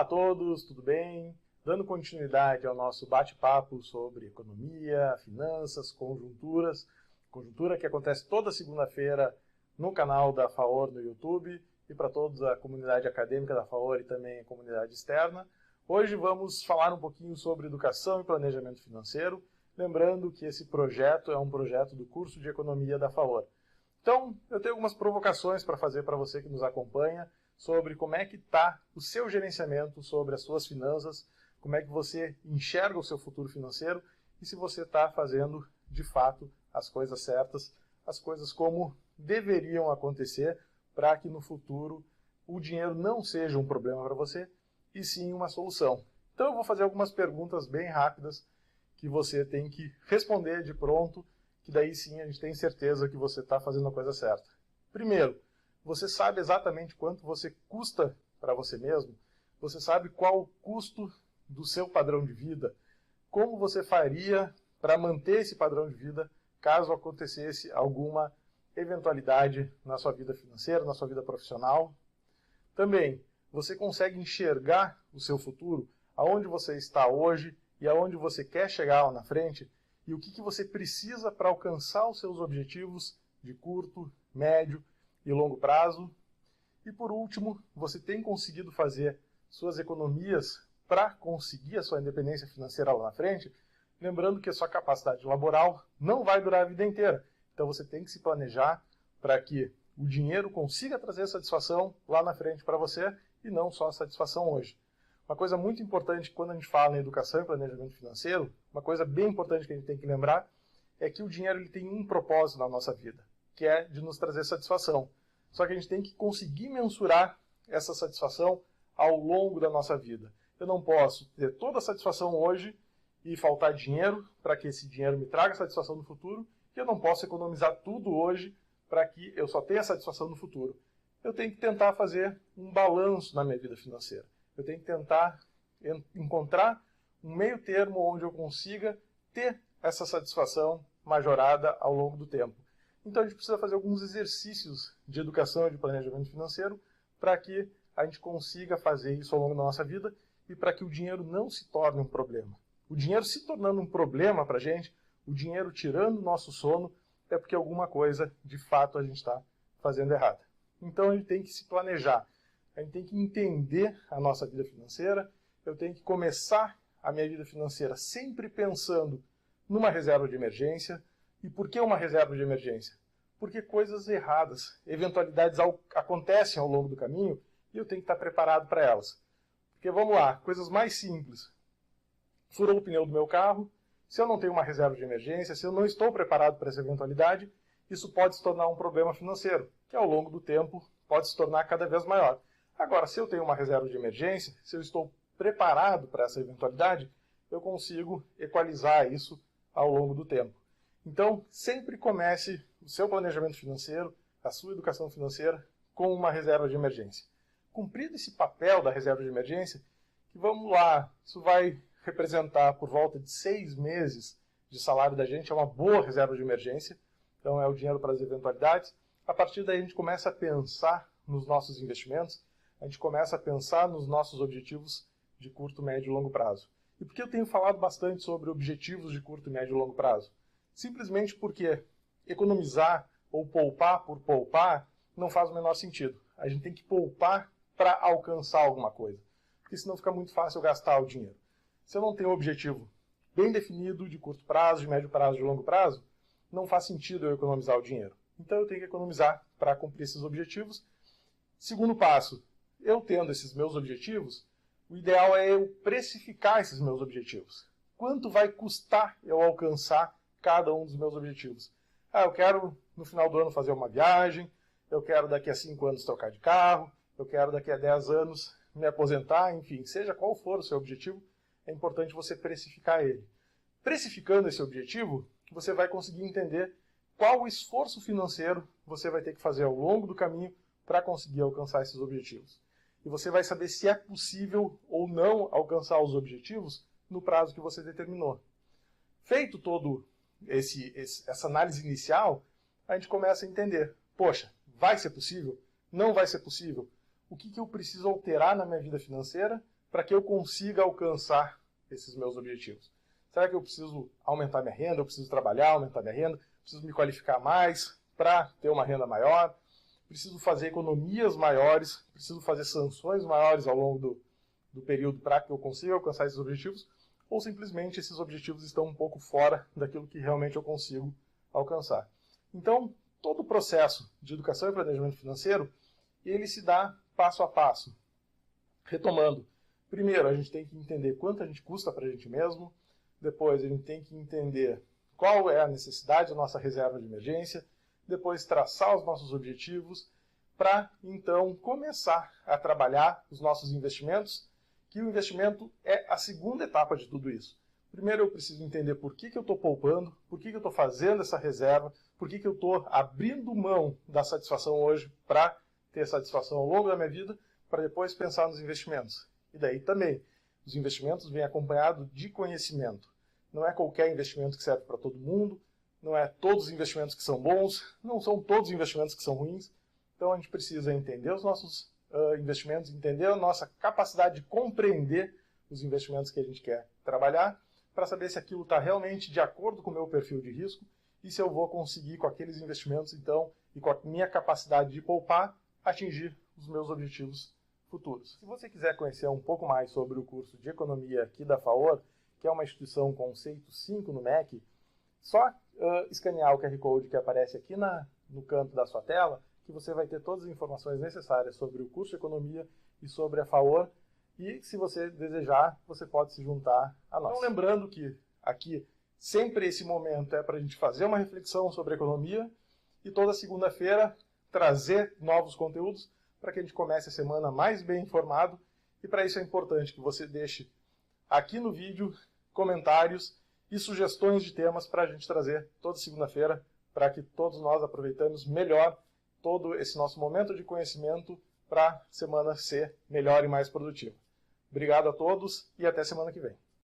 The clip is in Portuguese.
Olá a todos, tudo bem? Dando continuidade ao nosso bate-papo sobre economia, finanças, conjuntura que acontece toda segunda-feira no canal da FAOR no YouTube e para toda a comunidade acadêmica da FAOR e também a comunidade externa. Hoje vamos falar um pouquinho sobre educação e planejamento financeiro, lembrando que esse projeto é um projeto do curso de economia da FAOR. Então, eu tenho algumas provocações para fazer para você que nos acompanha sobre como é que está o seu gerenciamento sobre as suas finanças, como é que você enxerga o seu futuro financeiro e se você está fazendo, de fato, as coisas certas, as coisas como deveriam acontecer para que no futuro o dinheiro não seja um problema para você e sim uma solução. Então eu vou fazer algumas perguntas bem rápidas que você tem que responder de pronto, que daí sim a gente tem certeza que você está fazendo a coisa certa. Primeiro, você sabe exatamente quanto você custa para você mesmo? Você sabe qual o custo do seu padrão de vida? Como você faria para manter esse padrão de vida caso acontecesse alguma eventualidade na sua vida financeira, na sua vida profissional? Também, você consegue enxergar o seu futuro, aonde você está hoje e aonde você quer chegar lá na frente? E o que você precisa para alcançar os seus objetivos de curto, médio e longo prazo? E por último, você tem conseguido fazer suas economias para conseguir a sua independência financeira lá na frente? Lembrando que a sua capacidade laboral não vai durar a vida inteira. Então você tem que se planejar para que o dinheiro consiga trazer satisfação lá na frente para você e não só a satisfação hoje. Uma coisa muito importante quando a gente fala em educação e planejamento financeiro, uma coisa bem importante que a gente tem que lembrar é que o dinheiro ele tem um propósito na nossa vida, que é de nos trazer satisfação. Só que a gente tem que conseguir mensurar essa satisfação ao longo da nossa vida. Eu não posso ter toda a satisfação hoje e faltar dinheiro para que esse dinheiro me traga satisfação no futuro, e eu não posso economizar tudo hoje para que eu só tenha satisfação no futuro. Eu tenho que tentar fazer um balanço na minha vida financeira. Eu tenho que tentar encontrar um meio termo onde eu consiga ter essa satisfação majorada ao longo do tempo. Então a gente precisa fazer alguns exercícios de educação e de planejamento financeiro para que a gente consiga fazer isso ao longo da nossa vida e para que o dinheiro não se torne um problema. O dinheiro se tornando um problema para a gente, o dinheiro tirando o nosso sono, é porque alguma coisa de fato a gente está fazendo errada. Então a gente tem que se planejar. A gente tem que entender a nossa vida financeira, eu tenho que começar a minha vida financeira sempre pensando numa reserva de emergência. E por que uma reserva de emergência? Porque coisas erradas, eventualidades acontecem ao longo do caminho e eu tenho que estar preparado para elas. Porque vamos lá, coisas mais simples. Furou o pneu do meu carro, se eu não tenho uma reserva de emergência, se eu não estou preparado para essa eventualidade, isso pode se tornar um problema financeiro, que ao longo do tempo pode se tornar cada vez maior. Agora, se eu tenho uma reserva de emergência, se eu estou preparado para essa eventualidade, eu consigo equalizar isso ao longo do tempo. Então, sempre comece o seu planejamento financeiro, a sua educação financeira, com uma reserva de emergência. Cumprido esse papel da reserva de emergência, que vamos lá, isso vai representar por volta de 6 meses de salário da gente, é uma boa reserva de emergência, então é o dinheiro para as eventualidades. A partir daí a gente começa a pensar nos nossos investimentos, a gente começa a pensar nos nossos objetivos de curto, médio e longo prazo. E por que eu tenho falado bastante sobre objetivos de curto, médio e longo prazo? Simplesmente porque economizar ou poupar por poupar não faz o menor sentido. A gente tem que poupar para alcançar alguma coisa, porque senão fica muito fácil gastar o dinheiro. Se eu não tenho um objetivo bem definido de curto prazo, de médio prazo, de longo prazo, não faz sentido eu economizar o dinheiro. Então eu tenho que economizar para cumprir esses objetivos. Segundo passo, eu tendo esses meus objetivos, o ideal é eu precificar esses meus objetivos. Quanto vai custar eu alcançar cada um dos meus objetivos? Eu quero no final do ano fazer uma viagem, eu quero daqui a 5 anos trocar de carro, eu quero daqui a 10 anos me aposentar, enfim, seja qual for o seu objetivo, é importante você precificar ele. Precificando esse objetivo, você vai conseguir entender qual o esforço financeiro você vai ter que fazer ao longo do caminho para conseguir alcançar esses objetivos. E você vai saber se é possível ou não alcançar os objetivos no prazo que você determinou. Feito todo essa análise inicial, a gente começa a entender, poxa, vai ser possível? Não vai ser possível? O que eu preciso alterar na minha vida financeira para que eu consiga alcançar esses meus objetivos? Será que eu preciso aumentar minha renda? Eu preciso trabalhar, aumentar minha renda? Preciso me qualificar mais para ter uma renda maior? Preciso fazer economias maiores? Preciso fazer sanções maiores ao longo do período para que eu consiga alcançar esses objetivos? Ou simplesmente esses objetivos estão um pouco fora daquilo que realmente eu consigo alcançar? Então, todo o processo de educação e planejamento financeiro, ele se dá passo a passo. Retomando, primeiro a gente tem que entender quanto a gente custa para a gente mesmo, depois a gente tem que entender qual é a necessidade da nossa reserva de emergência, depois traçar os nossos objetivos, para então começar a trabalhar os nossos investimentos, que o investimento é a segunda etapa de tudo isso. Primeiro eu preciso entender por que eu estou poupando, por que eu estou fazendo essa reserva, por que eu estou abrindo mão da satisfação hoje para ter satisfação ao longo da minha vida, para depois pensar nos investimentos. E daí também, os investimentos vêm acompanhados de conhecimento. Não é qualquer investimento que serve para todo mundo, não é todos os investimentos que são bons, não são todos os investimentos que são ruins. Então a gente precisa entender os nossos investimentos, entender a nossa capacidade de compreender os investimentos que a gente quer trabalhar, para saber se aquilo está realmente de acordo com o meu perfil de risco e se eu vou conseguir, com aqueles investimentos, então, e com a minha capacidade de poupar, atingir os meus objetivos futuros. Se você quiser conhecer um pouco mais sobre o curso de economia aqui da FAOR, que é uma instituição conceito 5 no MEC, só escanear o QR Code que aparece aqui no canto da sua tela, que você vai ter todas as informações necessárias sobre o curso de economia e sobre a FAOR. E, se você desejar, você pode se juntar a nós. Então, lembrando que aqui, sempre esse momento é para a gente fazer uma reflexão sobre economia e toda segunda-feira trazer novos conteúdos para que a gente comece a semana mais bem informado. E para isso é importante que você deixe aqui no vídeo comentários e sugestões de temas para a gente trazer toda segunda-feira, para que todos nós aproveitemos melhor todo esse nosso momento de conhecimento para a semana ser melhor e mais produtiva. Obrigado a todos e até semana que vem.